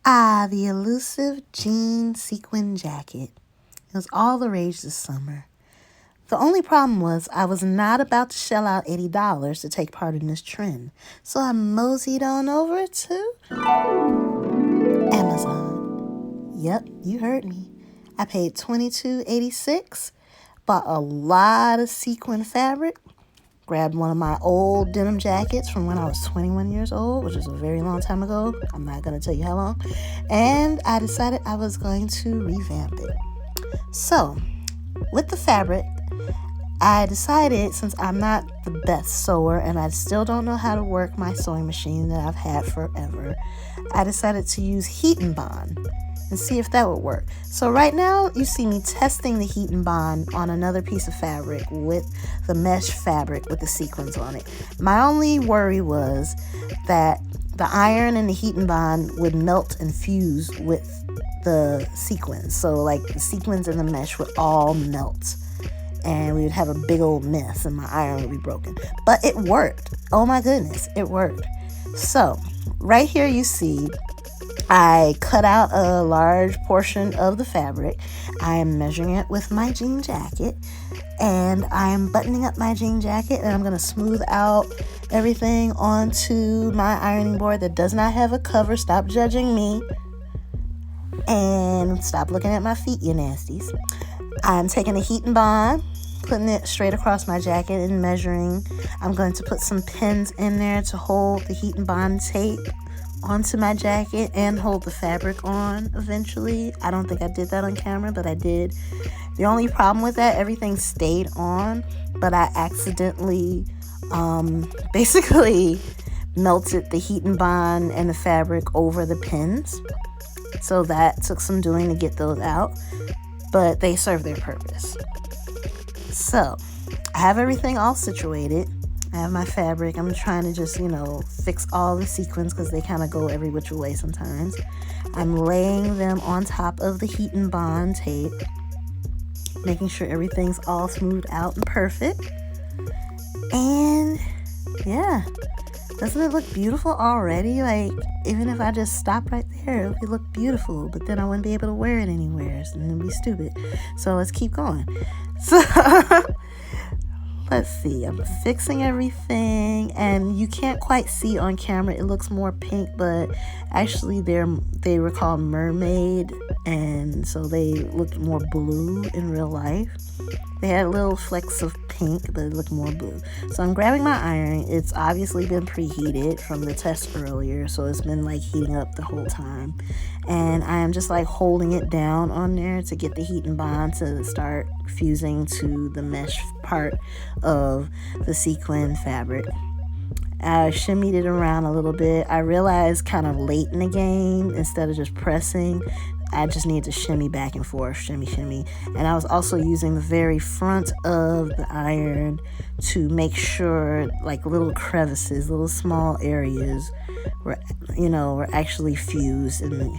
The elusive jean sequin jacket. It was all the rage this summer. The only problem was I was not about to shell out $80 to take part in this trend, so I moseyed on over to Amazon. Yep, you heard me. I paid $22.86, bought a lot of sequin fabric, grabbed one of my old denim jackets from when I was 21 years old, which is a very long time ago. I'm not going to tell you how long. And I decided I was going to revamp it. So, with the fabric, I decided, since I'm not the best sewer and I still don't know how to work my sewing machine that I've had forever, I decided to use heat and bond and see if that would work. So right now, you see me testing the heat and bond on another piece of fabric with the mesh fabric with the sequins on it. My only worry was that the iron and the heat and bond would melt and fuse with the sequins. So like the sequins and the mesh would all melt and we would have a big old mess and my iron would be broken. But it worked. Oh my goodness, it worked. So right here you see I cut out a large portion of the fabric. I am measuring it with my jean jacket and I am buttoning up my jean jacket and I'm going to smooth out everything onto my ironing board that does not have a cover. Stop judging me and stop looking at my feet, you nasties. I'm taking the heat and bond, putting it straight across my jacket and measuring. I'm going to put some pins in there to hold the heat and bond tape onto my jacket and hold the fabric on eventually. I don't think I did that on camera, but I did. The only problem with that, everything stayed on, but I accidentally basically melted the heat and bond and the fabric over the pins. So that took some doing to get those out, but they serve their purpose. So I have everything all situated. I have my fabric. I'm trying to just, fix all the sequins because they kind of go every which way sometimes. I'm laying them on top of the heat and bond tape, making sure everything's all smoothed out and perfect. And yeah, doesn't it look beautiful already? Like, even if I just stop right there, it would look beautiful, but then I wouldn't be able to wear it anywhere, and it'd be stupid. So let's keep going. So let's see, I'm fixing everything, and you can't quite see on camera, it looks more pink, but actually they were called mermaid, and so they looked more blue in real life. They had little flecks of pink, but it looked more blue. So I'm grabbing my iron. It's obviously been preheated from the test earlier, so it's been like heating up the whole time. And I am just like holding it down on there to get the heat and bond to start fusing to the mesh part of the sequin fabric. I shimmied it around a little bit. I realized kind of late in the game, instead of just pressing, I just need to shimmy back and forth, shimmy. And I was also using the very front of the iron to make sure like little crevices, little small areas were actually fused and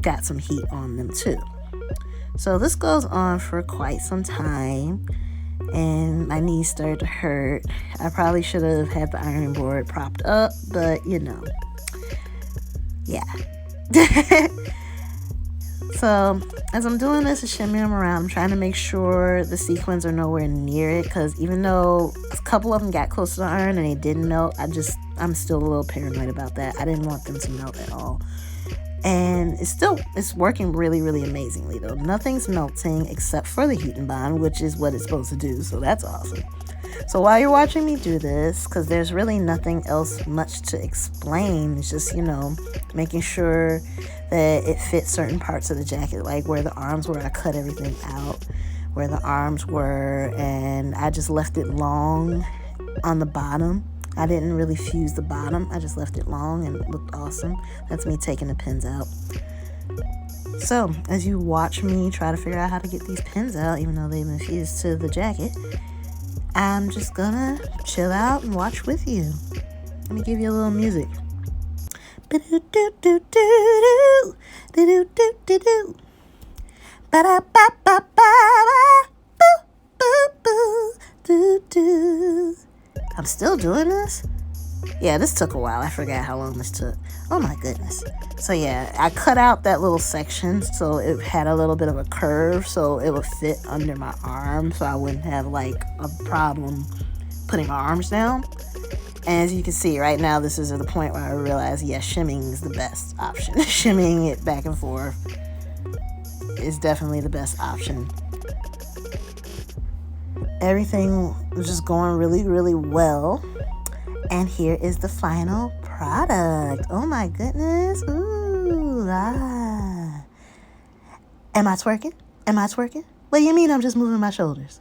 got some heat on them too. So this goes on for quite some time and my knees started to hurt. I probably should have had the ironing board propped up, but yeah. So as I'm doing this and shimmying them around, I'm trying to make sure the sequins are nowhere near it, because even though a couple of them got close to the iron and they didn't melt, I'm still a little paranoid about that. I didn't want them to melt at all. And it's working really, really amazingly though. Nothing's melting except for the heat and bond, which is what it's supposed to do. So that's awesome. So while you're watching me do this, because there's really nothing else much to explain, it's just, making sure that it fits certain parts of the jacket, like where the arms were, I cut everything out where the arms were, and I just left it long on the bottom. I didn't really fuse the bottom. I just left it long and it looked awesome. That's me taking the pins out. So as you watch me try to figure out how to get these pins out, even though they've been fused to the jacket, I'm just gonna chill out and watch with you. Let me give you a little music. I'm still doing this? Yeah, this took a while. I forgot how long this took. Oh my goodness. So yeah, I cut out that little section so it had a little bit of a curve so it would fit under my arm so I wouldn't have like a problem putting my arms down. And as you can see right now, this is at the point where I realize, yes, shimming is the best option. Shimming it back and forth is definitely the best option. Everything was just going really, really well. And here is the final product. Oh my goodness. Ooh, ah. Am I twerking? Am I twerking? What do you mean I'm just moving my shoulders?